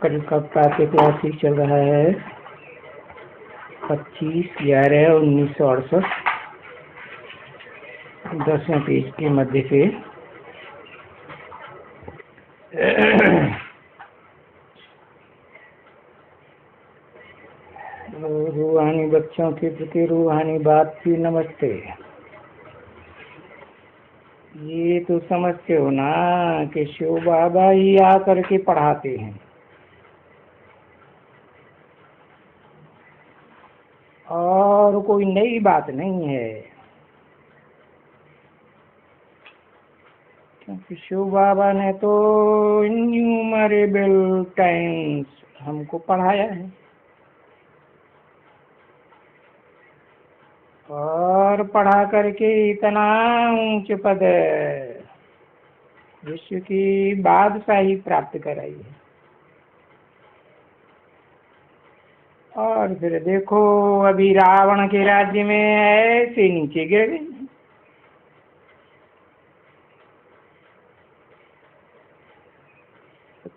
कलकत्ता के क्लासिक चल रहा है 25/11/1968, 10वें पेज के मध्य से। रूहानी बच्चों के प्रति रूहानी बात की नमस्ते। ये तो समझते हो ना कि शिव बाबा ही आकर के पढ़ाते हैं, और कोई नई बात नहीं है, क्योंकि शिव बाबा ने तो इन्यूमरेबल टाइम्स हमको पढ़ाया है, और पढ़ा करके इतना ऊंच पद विश्व की बादशाही प्राप्त कराई है। और फिर देखो अभी रावण के राज्य में ऐसे नीचे गिर गए।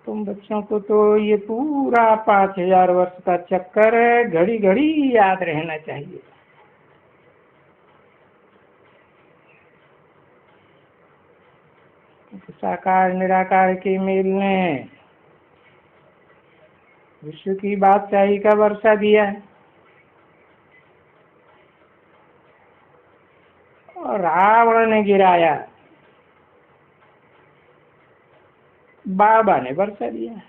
तुम बच्चों को तो ये पूरा 5000 वर्ष का चक्कर घड़ी घड़ी याद रहना चाहिए। साकार निराकार के मेल ने विश्व की बादशाही का वर्षा दिया है, और रावण ने गिराया, बाबा ने वर्षा दिया।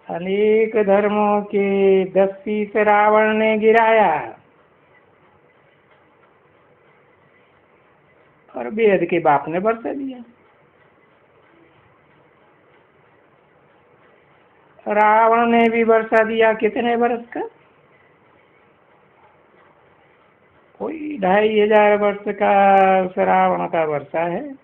अनेक धर्मों के 10 रावण ने गिराया, और वेद के बाप ने वर्षा दिया। रावण ने भी वर्षा दिया कितने वर्ष का? कोई 2500 वर्ष का उस रावण का वर्षा है।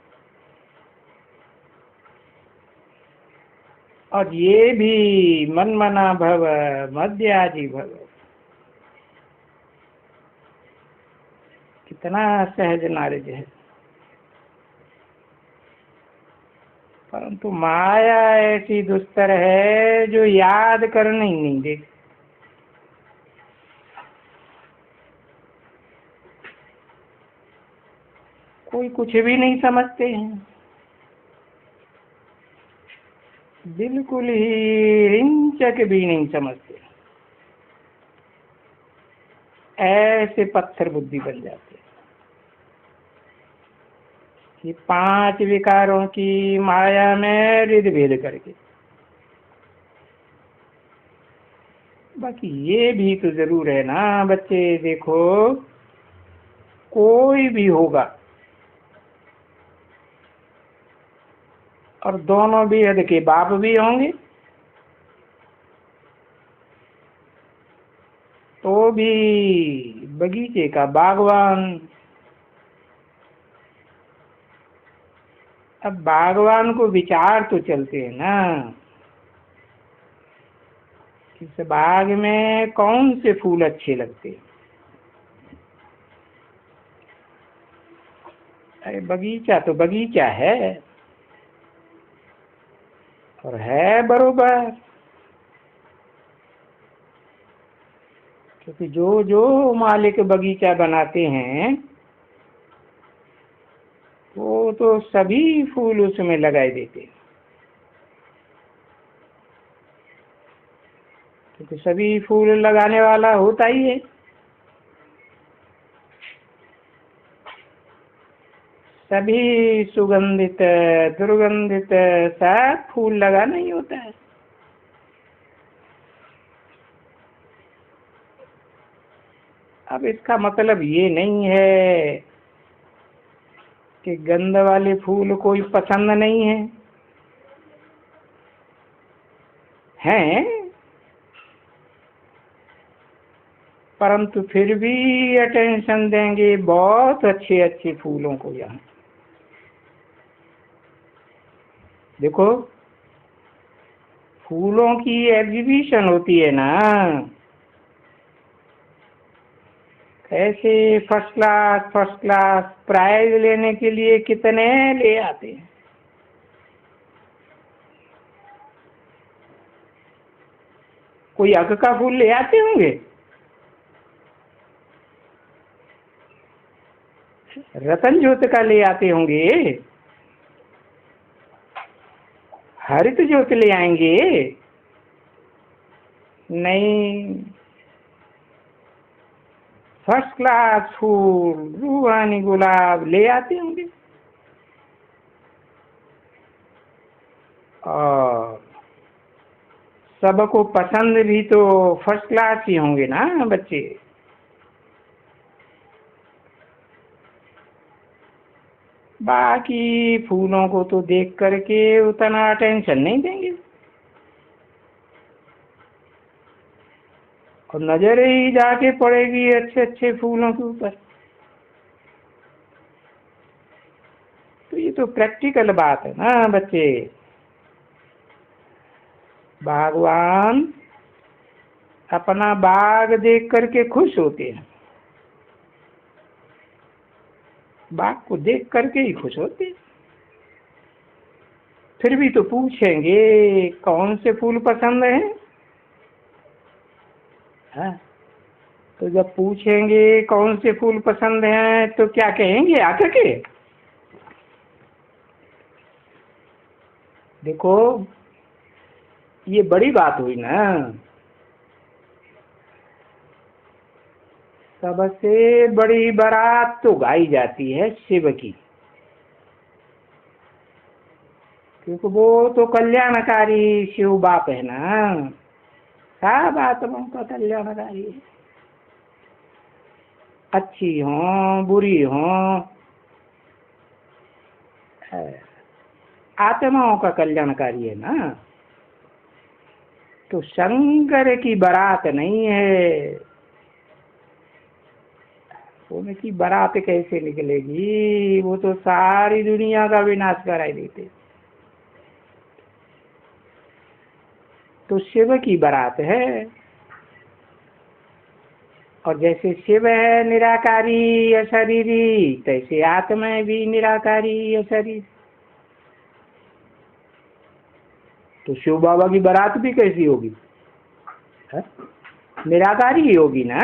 और ये भी मनमना भव मध्याजी भव, कितना सहज नारज है। परंतु माया ऐसी दुस्तर है जो याद करने ही नहीं देती। कोई कुछ भी नहीं समझते हैं, बिल्कुल ही रिंचक भी नहीं समझते, ऐसे पत्थर बुद्धि बन जाते हैं कि 5 विकारों की माया में रिद भेद करके। बाकी ये भी तो जरूर है ना बच्चे, देखो कोई भी होगा और दोनों बेहद के बाप भी होंगे, तो भी बगीचे का बागवान। अब बागवान को विचार तो चलते हैं ना, इस बाग में कौन से फूल अच्छे लगते हैं। अरे बगीचा तो बगीचा है, और है बरोबर, क्योंकि जो जो मालिक बगीचा बनाते हैं वो तो सभी फूल उसमें लगाए देते हैं, क्योंकि सभी फूल लगाने वाला होता ही है। सभी सुगंधित दुर्गंधित सब फूल लगाना ही होता है। अब इसका मतलब ये नहीं है कि गंध वाले फूल कोई पसंद नहीं है, हैं, परंतु फिर भी अटेंशन देंगे बहुत अच्छे अच्छे फूलों को। यहाँ देखो फूलों की एग्जीबिशन होती है ना, ऐसे फर्स्ट क्लास प्राइज लेने के लिए कितने ले आते हैं। कोई अग का फूल ले आते होंगे, रतन ज्योत का ले आते होंगे, हरित ज्योत ले आएंगे? नहीं, फर्स्ट क्लास फूल रूहानी गुलाब ले आते होंगे। और सबको पसंद भी तो फर्स्ट क्लास ही होंगे ना बच्चे। बाकी फूलों को तो देख करके उतना अटेंशन नहीं देंगे, और नजर ही जाके पड़ेगी अच्छे अच्छे फूलों के ऊपर। तो ये तो प्रैक्टिकल बात है ना बच्चे। भगवान अपना बाग देख करके खुश होते हैं, बाग को देख करके ही खुश होते हैं। फिर भी तो पूछेंगे कौन से फूल पसंद है? हाँ, तो जब पूछेंगे कौन से फूल पसंद हैं तो क्या कहेंगे आकर के? देखो, ये बड़ी बात हुई ना। सबसे बड़ी बारात तो गाई जाती है शिव की, क्योंकि वो तो कल्याणकारी शिव बाप है ना, सब आत्माओं का कल्याणकारी है। अच्छी हो बुरी हो, आत्माओं का कल्याणकारी है ना। तो शंकर की बारात नहीं है, उनकी बारात कैसे निकलेगी? वो तो सारी दुनिया का विनाश कराई देते। तो शिव की बारात है, और जैसे शिव है निराकारी अशरीरी, तैसे आत्मा भी निराकारी अशरीर। तो शिव बाबा की बारात भी कैसी होगी? है? निराकारी ही होगी ना,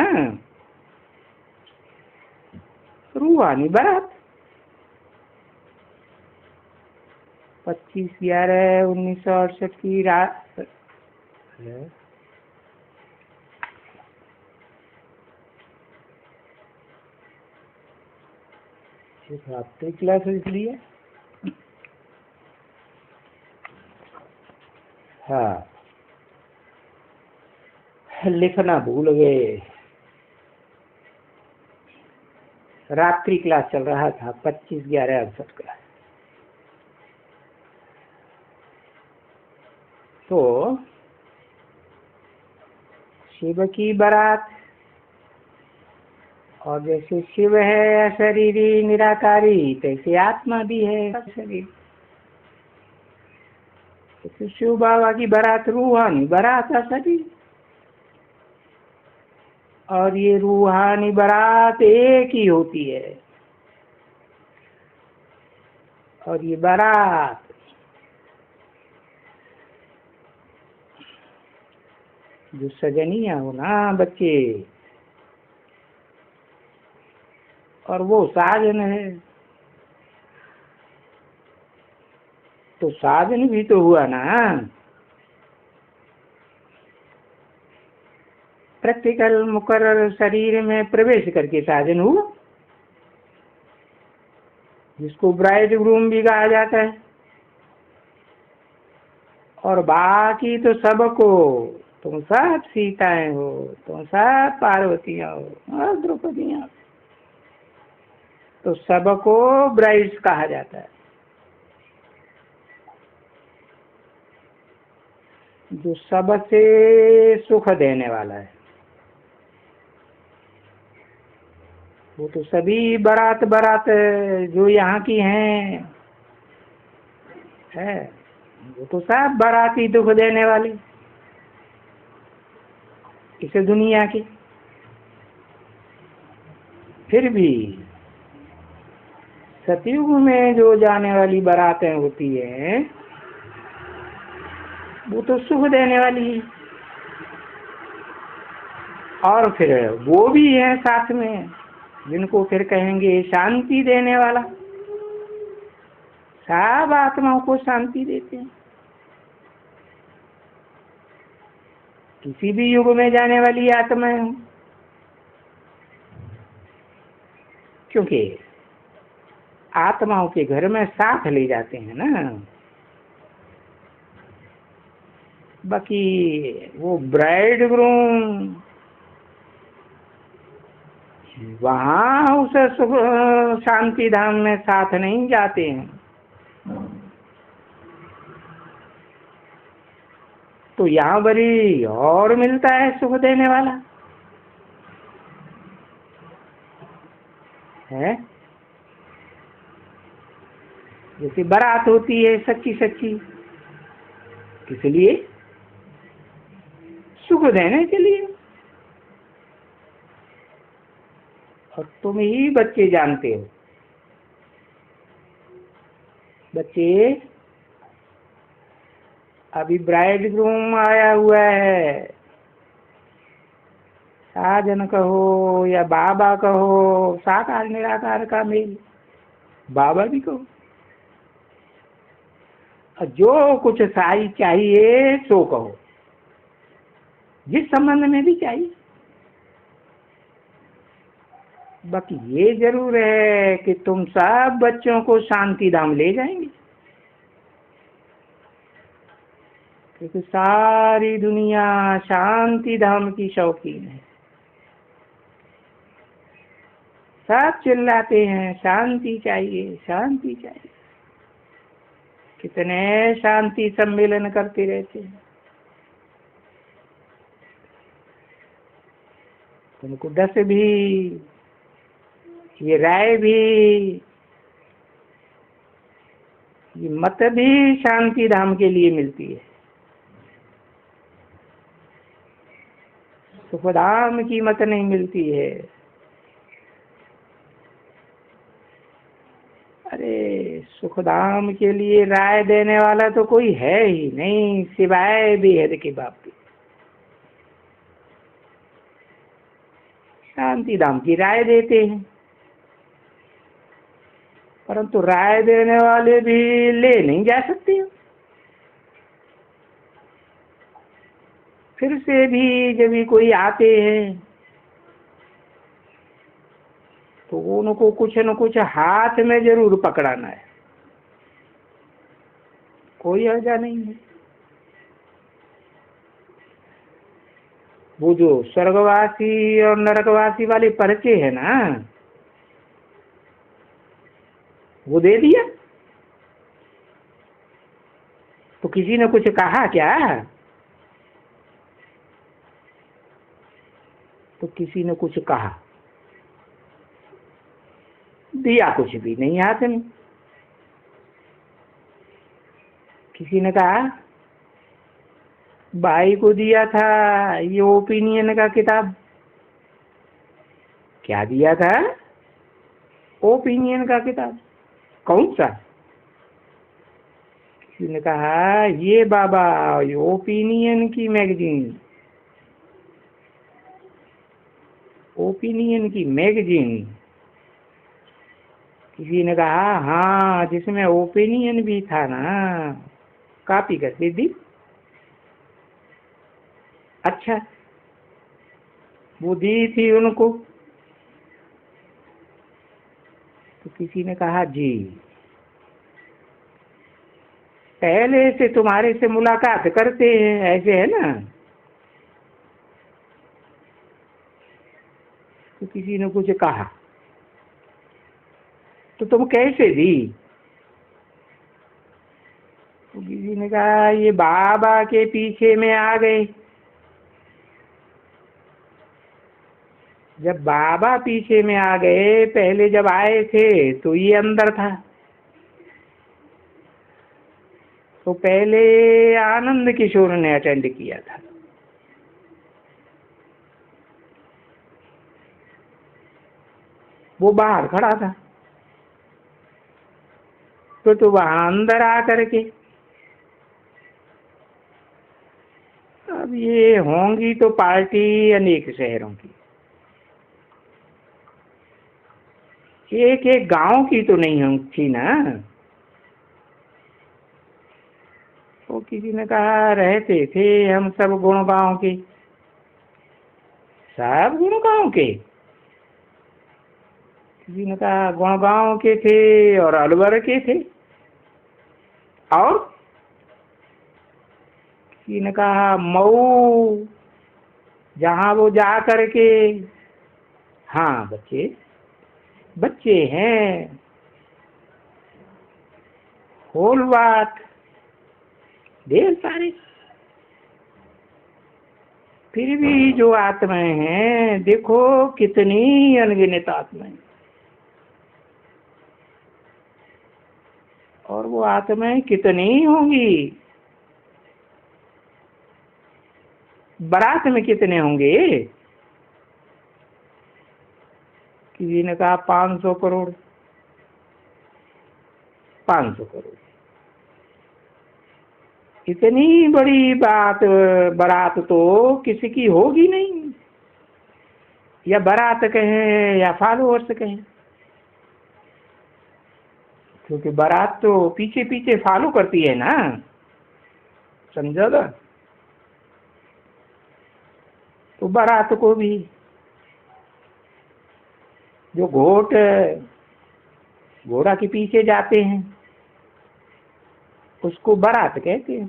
रूहानी बारात। 25/11/1968 की रात है। रात्रि क्लास इसलिए, हाँ, लिखना भूल गए। रात्रि क्लास चल रहा था 25/11/68 का। तो शिव की बारात, और जैसे शिव है अशरीरी निराकारी, तैसे आत्मा भी है अशरीर। तो शिव बाबा की बारात रूहानी बारात अशरीर, और ये रूहानी बारात एक ही होती है। और ये बारात जो सजनिया हो ना बच्चे, और वो साजन है, तो साजन भी तो हुआ ना। प्रैक्टिकल मुकर्रर शरीर में प्रवेश करके साजन हुआ, जिसको ब्राइड ग्रूम भी कहा जाता है। और बाकी तो सबको, तुम सब सीताएं हो, तुम सब पार्वतियां हो और द्रौपदियां, तो सबको ब्राइड्स कहा जाता है। जो सबसे सुख देने वाला है, वो तो सभी बारात बारात जो यहाँ की हैं है, वो तो सब बाराती दुख देने वाले इस दुनिया की। फिर भी सतयुग में जो जाने वाली बारातें होती हैं, वो तो सुख देने वाली है। और फिर वो भी है साथ में, जिनको फिर कहेंगे शांति देने वाला। सब आत्माओं को शांति देते हैं। किसी भी युग में जाने वाली आत्माएं हों, क्योंकि आत्माओं के घर में साथ ले जाते हैं ना। बाकी वो ब्राइड ग्रूम वहां उस शांति धाम में साथ नहीं जाते हैं। तो यहाँ बड़ी और मिलता है सुख देने वाला है। जैसे बारात होती है सच्ची सच्ची, किस लिए? सुख देने के लिए। और तुम ही बच्चे जानते हो, बच्चे अभी ब्राइड ग्रूम आया हुआ है, साजन कहो या बाबा कहो, साकार निराकार का मेल, बाबा भी कहो। और जो कुछ साई चाहिए सो कहो, जिस संबंध में भी चाहिए। बाकी ये जरूर है कि तुम सब बच्चों को शांति धाम ले जाएंगे, क्योंकि सारी दुनिया शांति धाम की शौकीन है। सब चिल्लाते हैं शांति चाहिए, शांति चाहिए। कितने शांति सम्मेलन करते रहते हैं। तुमको दस भी, ये राय भी, ये मत भी शांति धाम के लिए मिलती है। सुखधाम की मत नहीं मिलती है। अरे सुखधाम के लिए राय देने वाला तो कोई है ही नहीं सिवाय बेहद के बाप के। शांति धाम की राय देते हैं, परंतु राय देने वाले भी ले नहीं जा सकते। फिर से भी जब भी कोई आते हैं तो उनको कुछ न कुछ हाथ में जरूर पकड़ाना है, कोई हर्जा नहीं है। वो जो स्वर्गवासी और नरकवासी वाले पर्चे है ना, वो दे दिया तो किसी ने कुछ कहा क्या? तो किसी ने कुछ कहा, दिया कुछ भी नहीं हाथ में। किसी ने कहा भाई को दिया था ये ओपिनियन का किताब। क्या दिया था? ओपिनियन का किताब। कौन सा? किसी ने कहा ये बाबा ये ओपिनियन की मैगजीन, ओपिनियन की मैगजीन। किसी ने कहा हाँ जिसमें ओपिनियन भी था ना, कॉपी करके दी। अच्छा वो दी थी उनको। तो किसी ने कहा जी पहले से तुम्हारे से मुलाकात करते हैं, ऐसे है ना। तो किसी ने कुछ कहा तो तुम कैसे दी? तो किसी ने कहा ये बाबा के पीछे में आ गए। जब बाबा पीछे में आ गए, पहले जब आए थे तो ये अंदर था। तो पहले आनंद किशोर ने अटेंड किया था, वो बाहर खड़ा था। तो वहां अंदर आकर के अब ये होंगी तो पार्टी अनेक शहरों की, एक एक गांव की तो नहीं होती ना। तो किसी ने कहा रहते थे हम सब गुड़गांव के। सब गुड़गांव के? किसी ने कहा गुड़गांव के थे और अलवर के थे। और किसी ने कहा मऊ, जहां वो जा करके। हाँ बच्चे बच्चे हैं, होल बात ढेर सारे। फिर भी जो आत्माएं हैं देखो कितनी अनगिनत आत्माएं, और वो आत्माएं कितनी होंगी, बारात में कितने होंगे? किसी ने कहा 500 करोड़। 500 करोड़ इतनी बड़ी बात, बारात तो किसी की होगी नहीं, या बारात कहें या फॉलोअर्स कहें, क्योंकि बारात तो पीछे पीछे फॉलो करती है ना, समझो ना। तो बारात को भी जो घोड़ा के पीछे जाते हैं उसको बारात कहते हैं।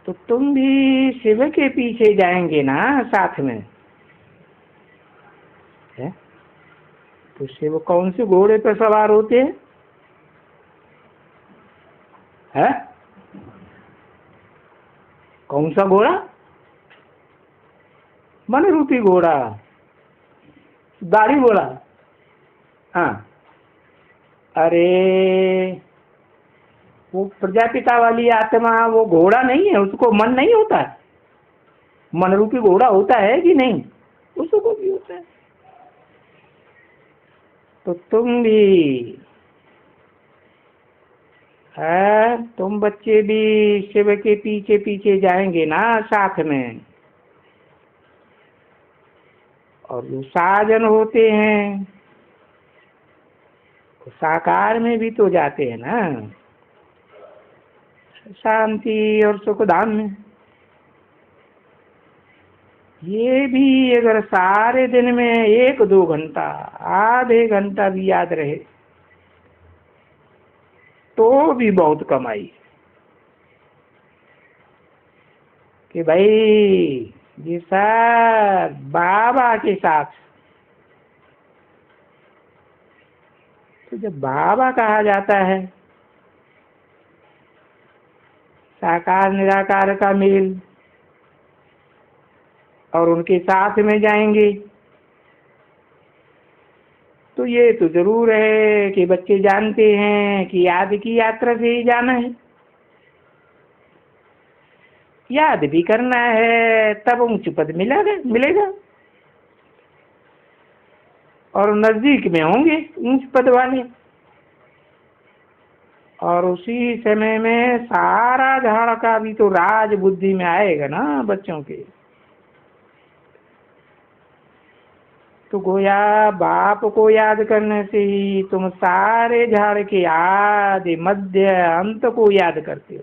तो तुम भी शिव के पीछे जाएंगे ना साथ में, है? तो शिव कौन से घोड़े पर सवार होते हैं? है? कौन सा घोड़ा? मन रूपी घोड़ा, गाड़ी घोड़ा। हाँ, अरे वो प्रजापिता वाली आत्मा वो घोड़ा नहीं है, उसको मन नहीं होता है? मन रूपी घोड़ा होता है कि नहीं? उसको भी होता है। तो तुम भी है, तुम बच्चे भी शिव के पीछे पीछे जाएंगे ना साथ में। और जो साजन होते हैं वो साकार में भी तो जाते हैं ना, शांति और सुख धाम में। ये भी अगर सारे दिन में 1-2 घंटा, आधे घंटा भी याद रहे तो भी बहुत कमाई। कि भाई ये सब बाबा के साथ, तो जब बाबा कहा जाता है, साकार निराकार का मेल, और उनके साथ में जाएंगे, तो ये तो जरूर है कि बच्चे जानते हैं कि याद की यात्रा से ही जाना है। याद भी करना है तब ऊंच पद मिलेगा, और नजदीक में होंगे ऊंच पद वाले। और उसी समय में सारा झाड़ का भी तो राज बुद्धि में आएगा ना बच्चों के। तो गोया बाप को याद करने से ही तुम सारे झाड़ के आदि मध्य अंत को याद करते हो,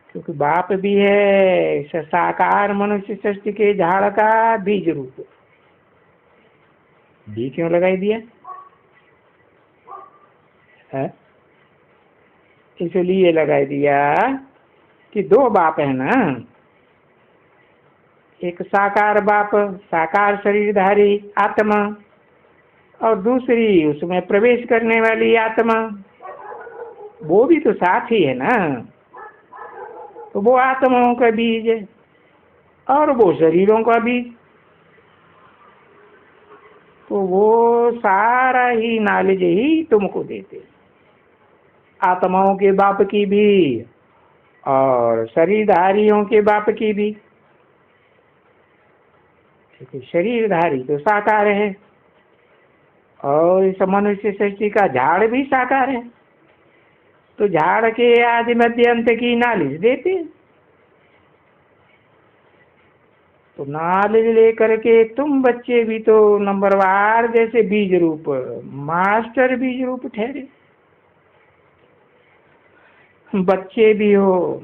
क्योंकि बाप भी है साकार मनुष्य सृष्टि के झाड़ का बीज रूप। भी क्यों लगाई दिया है? इसलिए लगाई दिया कि 2 बाप है ना, एक साकार बाप, साकार शरीरधारी आत्मा, और दूसरी उसमें प्रवेश करने वाली आत्मा, वो भी तो साथ ही है ना। तो वो आत्माओं का बीज है और वो शरीरों का बीज, तो वो सारा ही नॉलेज ही तुमको देते, आत्माओं के बाप की भी और शरीरधारियों के बाप की भी। क्योंकि शरीरधारी तो साकार है और इस मनुष्य सृष्टि का झाड़ भी साकार है। तो झाड़ के आदि मध्य अंत की नॉलेज देते हैं। तो नॉलेज लेकर के तुम बच्चे भी तो नंबरवार जैसे बीज रूप मास्टर बीज रूप ठहरे। बच्चे भी हो,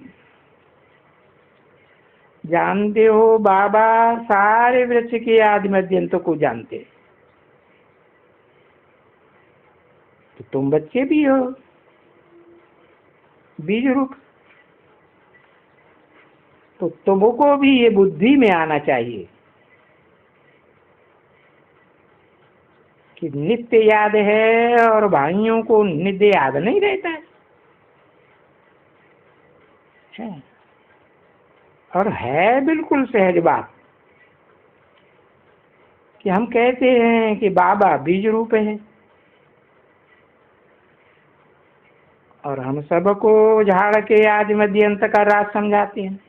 जानते हो बाबा सारे वृक्ष के आदि मध्यंत को जानते। तो तुम बच्चे भी हो बीज रूप। तो तुमको भी ये बुद्धि में आना चाहिए कि नित्य याद है और भाइयों को नित्य याद नहीं रहता है। और है बिल्कुल सहज बात कि हम कहते हैं कि बाबा बीज रूप है और हम सबको झाड़ के आदि मध्य अंत का राज समझाते हैं।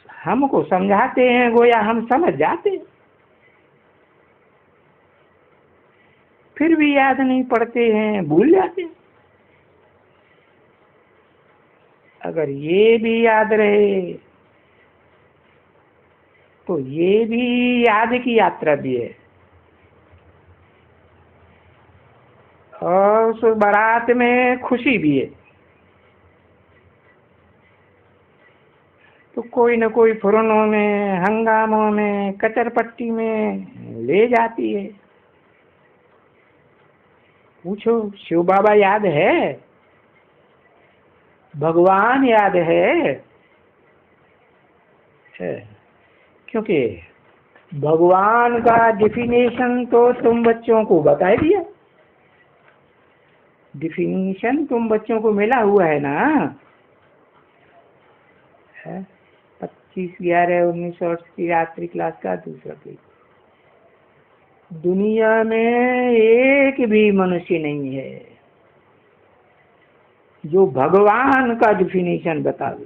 हमको समझाते हैं गोया हम समझ जाते हैं, फिर भी याद नहीं पड़ते हैं, भूल जाते हैं। अगर ये भी याद रहे तो ये भी याद की यात्रा भी है। और उस बारात में खुशी भी है। तो कोई न कोई फुरनों में, हंगामों में, कचर पट्टी में ले जाती है। पूछो शिव बाबा याद है, भगवान याद है? क्योंकि भगवान का डिफिनेशन तो तुम बच्चों को बता दिया। डिफिनीशन तुम बच्चों को मिला हुआ है ना। 25/11/1980 रात्रि क्लास का दूसरा पेज। दुनिया में एक भी मनुष्य नहीं है जो भगवान का डिफिनीशन बता दे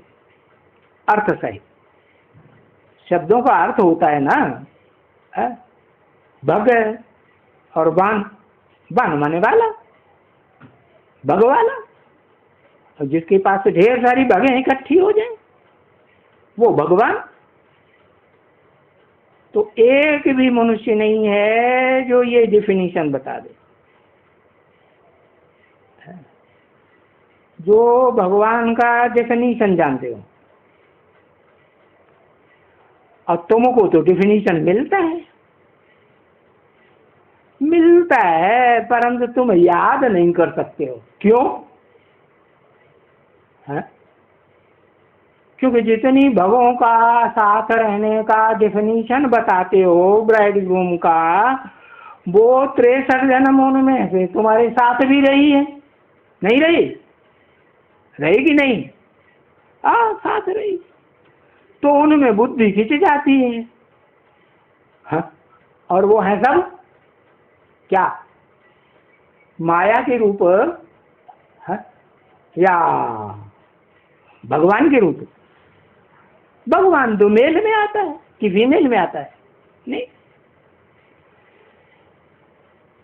अर्थ सहित। शब्दों का अर्थ होता है ना, भग और वान। वान माने वाला, भगवाला। और जिसके पास ढेर सारी भगें इकट्ठी हो जाए वो भगवान। तो एक भी मनुष्य नहीं है जो ये डिफिनीशन बता दे। जो भगवान का डेफिनेशन जानते हो, और तुमको तो डिफिनीशन मिलता है परंतु तुम याद नहीं कर सकते हो। क्यों? है? क्योंकि जितनी भगों का साथ रहने का डिफिनीशन बताते हो ब्राइड ग्रूम का, वो 63 जन्मों में से तुम्हारे साथ भी रही है। नहीं रही? रहेगी नहीं? साथ रही। तो उनमें बुद्धि खिंच जाती है। हाँ? और वो है सब क्या? माया के रूप है या भगवान के रूप? भगवान तो मेल में आता है कि फीमेल में आता है? नहीं।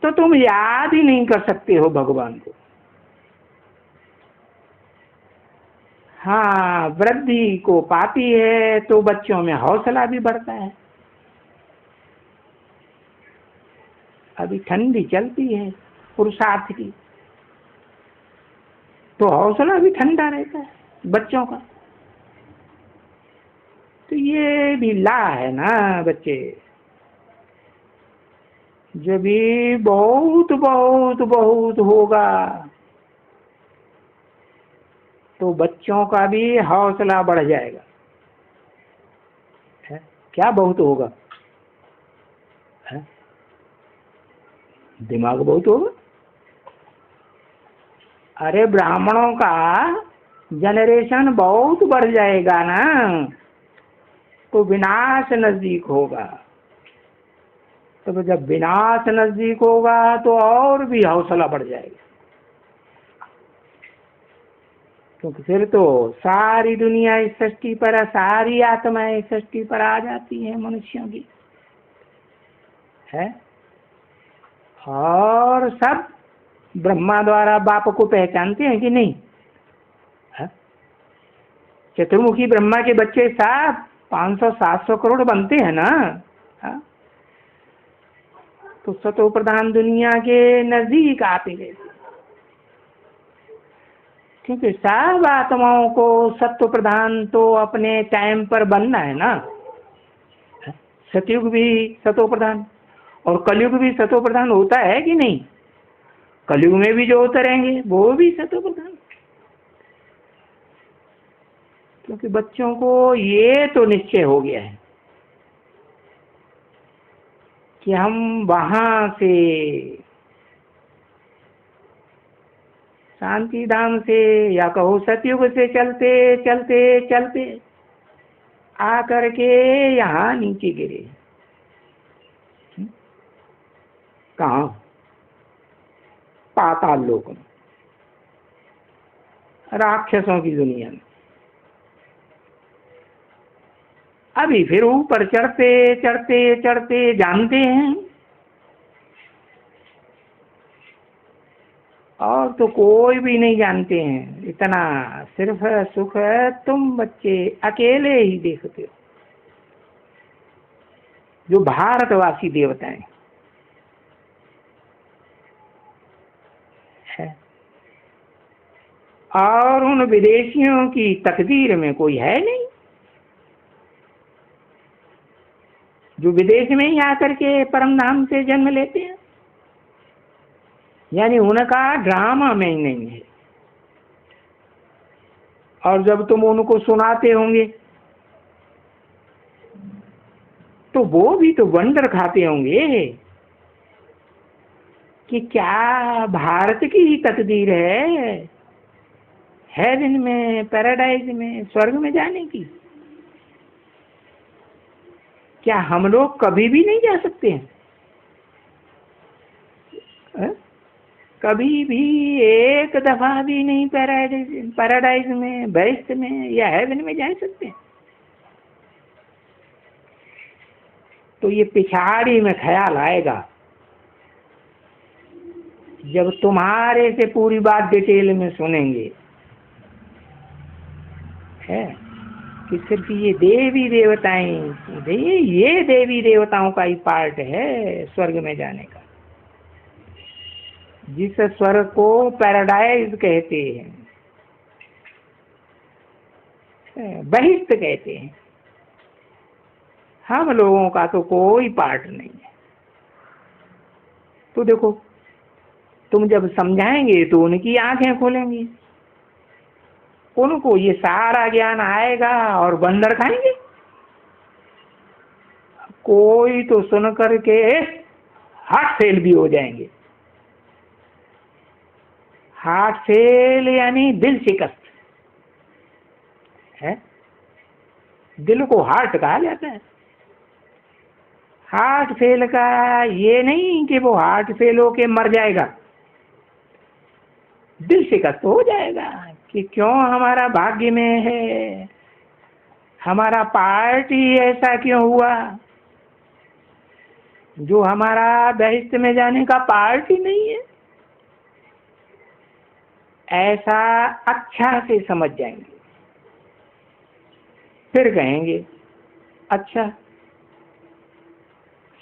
तो तुम याद ही नहीं कर सकते हो भगवान को। हाँ, वृद्धि को पाती है तो बच्चों में हौसला भी बढ़ता है। अभी ठंडी चलती है पुरुषार्थ की, तो हौसला भी ठंडा रहता है बच्चों का। तो ये भी ला है ना बच्चे। जब भी बहुत बहुत बहुत होगा तो बच्चों का भी हौसला बढ़ जाएगा। है? क्या बहुत होगा? है? दिमाग बहुत होगा। अरे ब्राह्मणों का जनरेशन बहुत बढ़ जाएगा ना, तो विनाश नजदीक होगा। तो जब विनाश नजदीक होगा तो और भी हौसला बढ़ जाएगा। क्योंकि फिर तो सारी दुनिया इस सृष्टि पर, सारी आत्माएं इस सृष्टि पर आ जाती हैं मनुष्यों की। है? और सब ब्रह्मा द्वारा बाप को पहचानते हैं कि नहीं? हाँ? चतुर्मुखी ब्रह्मा के बच्चे साहब 500-700 करोड़ बनते हैं ना। हाँ? तो सतो प्रधान दुनिया के नजदीक आते गए, क्योंकि सब आत्माओं को सत्व प्रधान तो अपने टाइम पर बनना है ना। सतयुग भी सतो प्रधान और कलयुग भी सतो प्रधान होता है कि नहीं? कलयुग में भी जो उतरेंगे वो भी सतो प्रधान, क्योंकि बच्चों को ये तो निश्चय हो गया है कि हम वहां से शांति धाम से या कहो सतयुग से चलते चलते चलते आकर के यहाँ नीचे गिरे। कहाँ? पाताल लोक में, राक्षसों की दुनिया में। अभी फिर ऊपर चढ़ते चढ़ते चढ़ते जानते हैं और तो कोई भी नहीं जानते हैं इतना, सिर्फ सुख तुम बच्चे अकेले ही देखते हो, जो भारतवासी देवताएं है। और उन विदेशियों की तकदीर में कोई है नहीं, जो विदेश में ही आकर के परम धाम से जन्म लेते हैं, यानी उनका ड्रामा में ही नहीं है। और जब तुम उनको सुनाते होंगे तो वो भी तो वंडर खाते होंगे कि क्या भारत की ही तकदीर है हेवन में, पैराडाइज में, स्वर्ग में जाने की। क्या हम लोग कभी भी नहीं जा सकते हैं? कभी भी एक दफा भी नहीं पैराडाइज में, बेस्ट में या हेवन में जा सकते हैं? तो ये पिछाड़ी में ख्याल आएगा जब तुम्हारे से पूरी बात डिटेल में सुनेंगे, है कि सिर्फ ये देवी देवताएं, ये देवी देवताओं का ही पार्ट है स्वर्ग में जाने का, जिस स्वर्ग को पैराडाइज कहते हैं, बहिष्ठ कहते हैं। हम लोगों का तो कोई पार्ट नहीं है। तो देखो, तुम जब समझाएंगे तो उनकी आंखें खोलेंगी, उनको ये सारा ज्ञान आएगा और बंदर खाएंगे। कोई तो सुन करके हार्ट फेल भी हो जाएंगे। हार्ट फेल यानी दिल शिकस्त है, दिल को हार्ट कहा जाता है। हार्ट फेल का ये नहीं कि वो हार्ट फेल होके मर जाएगा, दिल शिकस्त हो जाएगा कि क्यों हमारा भाग्य में है, हमारा पार्ट ही ऐसा क्यों हुआ जो हमारा बहिष्ठ में जाने का पार्ट ही नहीं है। ऐसा अच्छा से समझ जाएंगे, फिर कहेंगे अच्छा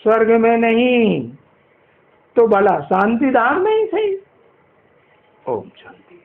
स्वर्ग में नहीं तो भला शांति धाम में ही सही। ओम शांति।